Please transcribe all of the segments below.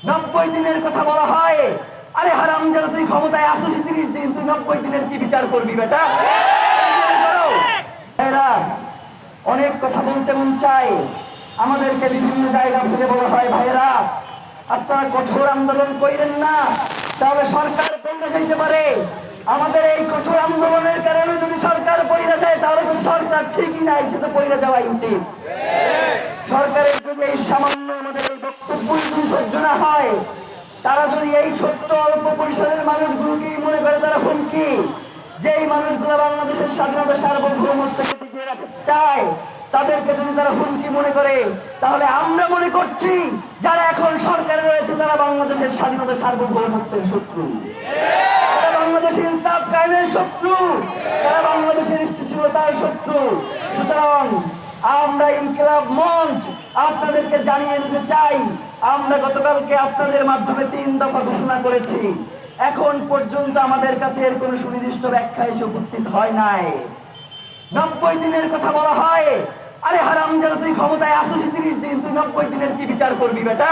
90 দিনের কথা বলা হয়। আরে হারামজাদা, তুই ক্ষমতায় আসিস 30 দিন, তুই 90 দিনের কি বিচার করবি বেটা? এরা অনেক কথা বলতে মন চায়, আমাদেরকে বিভিন্ন জায়গা থেকে বলা হয় ভাইয়েরা আপনারা কঠোর আন্দোলন করেন না, তাহলে সরকার পড়ে যাইতে পারে। আমাদের এই কঠোর আন্দোলনের কারণে যদি সরকার পড়ে যায় তাহলে তো সরকার ঠিকই নাই, সে তো পড়ে যাওয়াই উচিত। সরকারের যদি এই সামান্য আমাদের এই বক্তব্য যদি সহ্য না হয়, তারা যদি এই ছোট্ট অল্প পরিসরের মানুষগুলোকে মনে করে তারা হুমকি, যেই মানুষগুলো বাংলাদেশের স্বাধীনতা সার্বভৌমত্বকে টিকিয়ে রাখতে চায়, তাদেরকে যদি তারা হুমকি মনে করে, তাহলে আমরা মনে করছি যারা এখন সরকারে রয়েছে তারা বাংলাদেশের স্বাধীনতা সার্বভৌমত্বের শত্রু, তারা বাংলাদেশের ইনসাফ কায়েমের শত্রু, তারা বাংলাদেশের স্থিতিশীলতার শত্রু। সুতরাং আমরা ইনকিলাব মঞ্চ আপনাদেরকে জানিয়ে দিতে চাই, আমরা গতকালকে আপনাদের মাধ্যমে 3 দফা ঘোষণা করেছি। এখন পর্যন্ত আমাদের কাছে এর কোনো সুনির্দিষ্ট ব্যাখ্যা এসে উপস্থিত হয় নাই। 90 দিনের কথা বলা হয়। আরে হারামজাদা, তুই ক্ষমতায় আসিস 30 দিন, তুই 90 দিনের কি বিচার করবি বেটা?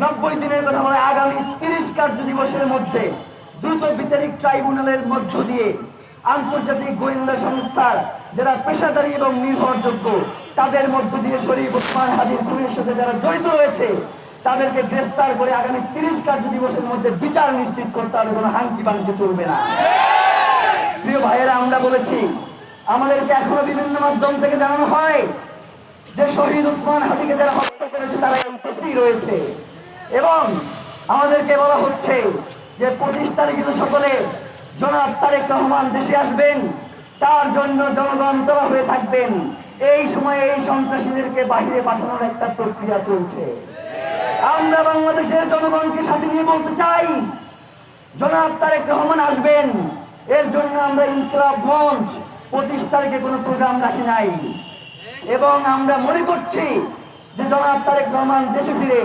90 দিনের কথা বলে আগামী 30 কার্য দিবসের মধ্যে দ্রুত বিচারিক ট্রাইব্যুনালের মধ্য দিয়ে আন্তর্জাতিক গোয়েন্দা সংস্থার যারা পেশাদারী এবং নির্ভরযোগ্য, তাদের মধ্য দিয়ে শরীফ ওসমান হাদির খুনের সাথে যারা জড়িত রয়েছে তাদেরকে গ্রেফতার করে আগামী 30 কার্য দিবসের মধ্যে বিচার নিশ্চিত করতে হবে, কোনো হাঙ্কি পাঙ্কি চলবে না। প্রিয় ভাইয়েরা, আমরা বলেছি, আমাদেরকে এখনো বিভিন্ন মাধ্যম থেকে জানানো হয় যে শহীদ ওসমান হাদিকে যারা হত্যা করেছে তারা দেশেই রয়েছে, এবং আমাদেরকে বলা হচ্ছে যে 25 তারিখে সকলে জনাব তারেক রহমান দেশে আসবেন, তার জন্য জনগণ তোলা হয়ে থাকবেন। এই সময়ে এই সন্ত্রাসীদেরকে বাহিরে পাঠানোর একটা প্রক্রিয়া চলছে। আমরা বাংলাদেশের জনগণকে সাথে নিয়ে বলতে চাই, জনাব তারেক রহমান আসবেন, এর জন্য আমরা ইনকিলাব মঞ্চ 25 তারিখে কোনো প্রোগ্রাম রাখি নাই, এবং আমরা মনে করছি যে জনাব তারেক রহমান দেশে ফিরে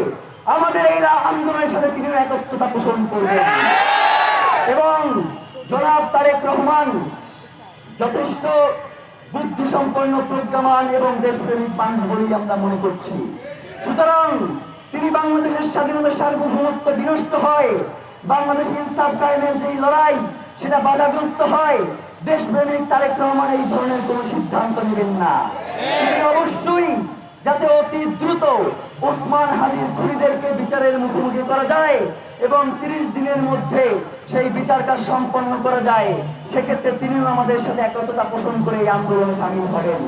আমাদের এই আন্দোলনের সাথে তিনি একত্রতা পোষণ করবেন, এবং জনাব তারেক রহমান যথেষ্ট বুদ্ধিসম্পন্ন, প্রজ্ঞামান এবং দেশপ্রেমিক মানুষ বলেই আমরা মনে করছি। সুতরাং তিনি বাংলাদেশের স্বাধীনতা সার্বভৌমত্ব বিনষ্ট হয়, বাংলাদেশ ইনসাফ কায়েমের যে লড়াই সেটা বাধাগ্রস্ত হয়, দেশপ্রেমিক তারেক রহমান এই ধরনের কোন সিদ্ধান্ত নেবেন না। তিনি অবশ্যই যাতে অতি দ্রুত ওসমান হাদির খুনিদেরকে বিচারের মুখোমুখি করা যায় এবং 30 দিনের মধ্যে সেই বিচার কাজ সম্পন্ন করা যায়, সেক্ষেত্রে তিনিও আমাদের সাথে একত্রতা পোষণ করে এই আন্দোলনে সামিল হবেন।